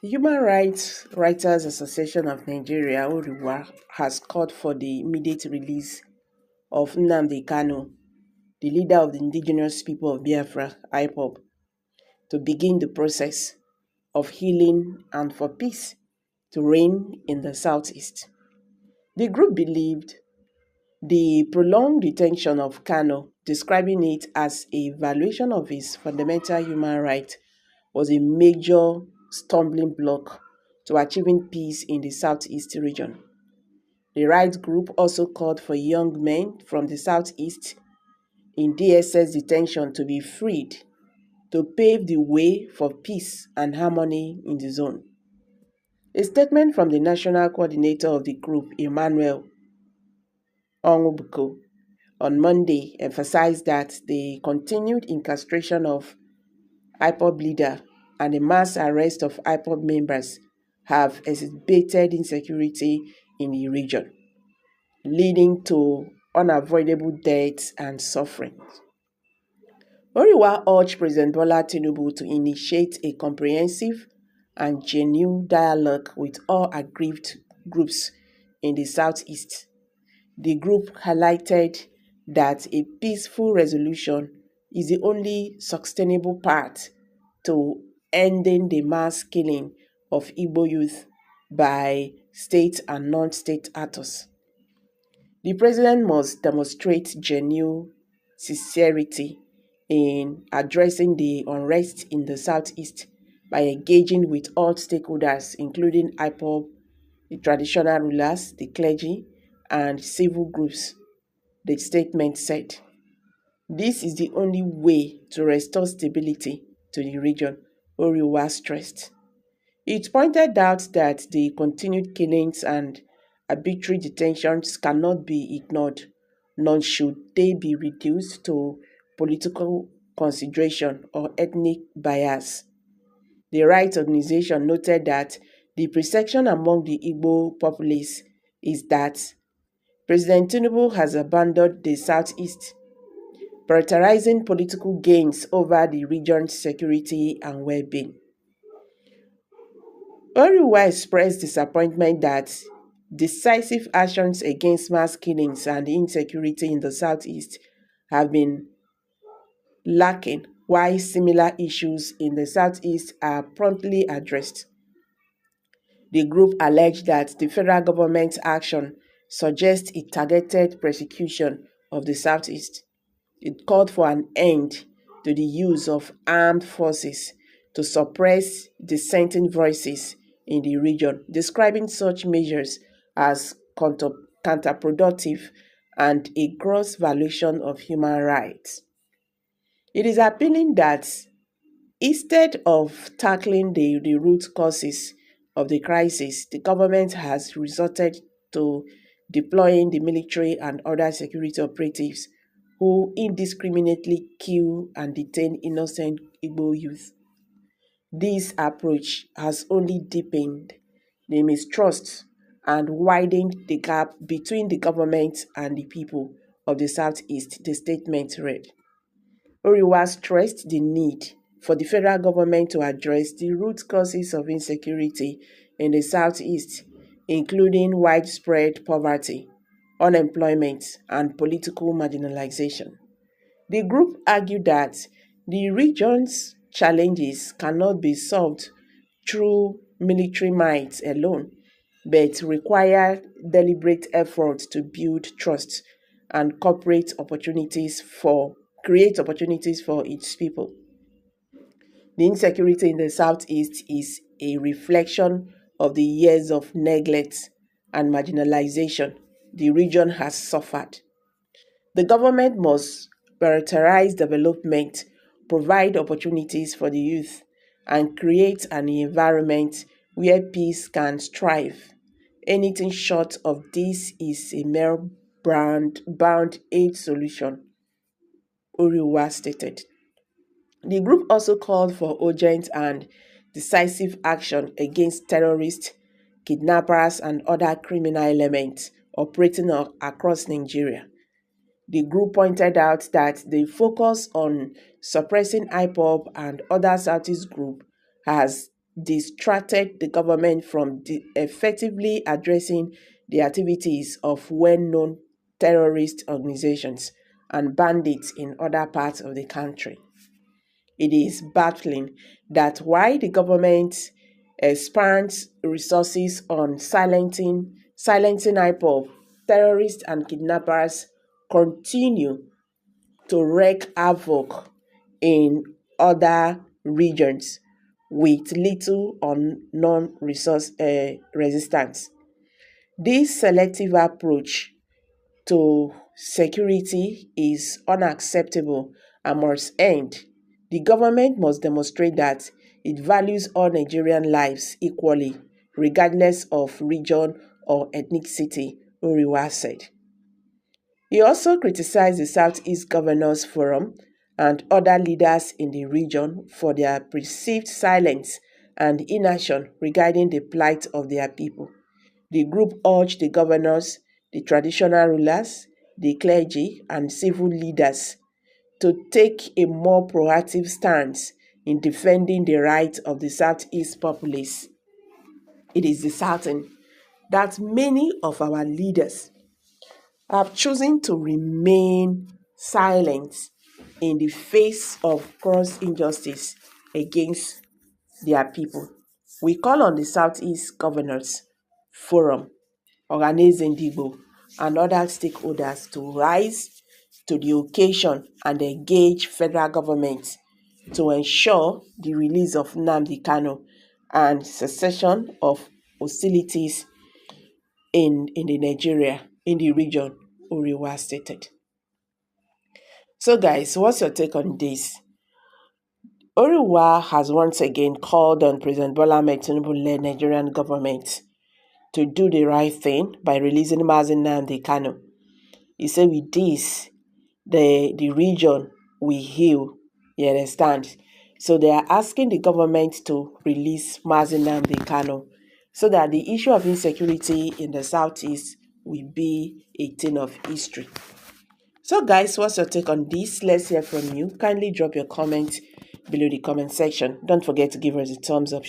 The Human Rights Writers Association of Nigeria, HURIW, has called for the immediate release of Nnamdi Kanu, the leader of the indigenous people of Biafra, IPOB, to begin the process of healing and for peace to reign in the southeast. The group believed the prolonged detention of Kanu, describing it as a violation of his fundamental human rights, was a major stumbling block to achieving peace in the southeast region. The rights group also called for young men from the southeast in DSS detention to be freed to pave the way for peace and harmony in the zone. A statement from the national coordinator of the group, Emmanuel Onwubuko, on Monday emphasized that the continued incarceration of IPOB leader and the mass arrest of IPOB members have exacerbated insecurity in the region, leading to unavoidable deaths and suffering. HURIW urged President Bola Tinubu to initiate a comprehensive and genuine dialogue with all aggrieved groups in the southeast. The group highlighted that a peaceful resolution is the only sustainable path to ending the mass killing of Igbo youth by state and non-state actors. The president must demonstrate genuine sincerity in addressing the unrest in the southeast by engaging with all stakeholders, including IPOB, the traditional rulers, the clergy, and civil groups, the statement said. This is the only way to restore stability to the region, HURIW stressed. It pointed out that the continued killings and arbitrary detentions cannot be ignored, nor should they be reduced to political consideration or ethnic bias. The rights organization noted that the perception among the Igbo populace is that President Tinubu has abandoned the southeast, prioritizing political gains over the region's security and well-being. HURIW expressed disappointment that decisive actions against mass killings and insecurity in the southeast have been lacking, while similar issues in the southeast are promptly addressed. The group alleged that the federal government's action suggests a targeted persecution of the southeast. It called for an end to the use of armed forces to suppress dissenting voices in the region, describing such measures as counterproductive and a gross violation of human rights. It is appealing that instead of tackling the root causes of the crisis, the government has resorted to deploying the military and other security operatives who indiscriminately kill and detain innocent Igbo youth. This approach has only deepened the mistrust and widened the gap between the government and the people of the Southeast, the statement read. HURIW stressed the need for the federal government to address the root causes of insecurity in the Southeast, including widespread poverty, unemployment, and political marginalization. The group argued that the region's challenges cannot be solved through military might alone, but require deliberate effort to build trust and create opportunities for its people. The insecurity in the southeast is a reflection of the years of neglect and marginalization the region has suffered. The government must prioritize development, provide opportunities for the youth, and create an environment where peace can strive. Anything short of this is a mere bound aid solution, HURIW stated. The group also called for urgent and decisive action against terrorists, kidnappers, and other criminal elements operating across Nigeria. The group pointed out that the focus on suppressing IPOB and other Southeast groups has distracted the government from effectively addressing the activities of well-known terrorist organizations and bandits in other parts of the country. It is baffling that while the government expands resources on silencing IPOB, terrorists and kidnappers continue to wreak havoc in other regions with little or non-resource resistance. This selective approach to security is unacceptable and must end. The government must demonstrate that it values all Nigerian lives equally, regardless of region or ethnicity, HURIW said. He also criticized the Southeast Governors Forum and other leaders in the region for their perceived silence and inaction regarding the plight of their people. The group urged the governors, the traditional rulers, the clergy, and civil leaders to take a more proactive stance in defending the rights of the Southeast populace. It is disheartening that many of our leaders have chosen to remain silent in the face of gross injustice against their people. We call on the Southeast Governors Forum, Ohaneze Ndigbo, and other stakeholders to rise to the occasion and engage federal government to ensure the release of Nnamdi Kanu and cessation of hostilities in the region, HURIW stated. So guys, what's your take on this? HURIW has once again called on President Bola Ahmed Tinubu-led Nigerian government to do the right thing by releasing Nnamdi Kanu. He said with this, the region will heal, you understand? So they are asking the government to release Nnamdi Kanu so that the issue of insecurity in the Southeast will be a thing of history. So guys, what's your take on this? Let's hear from you. Kindly drop your comment below the comment section. Don't forget to give us a thumbs up.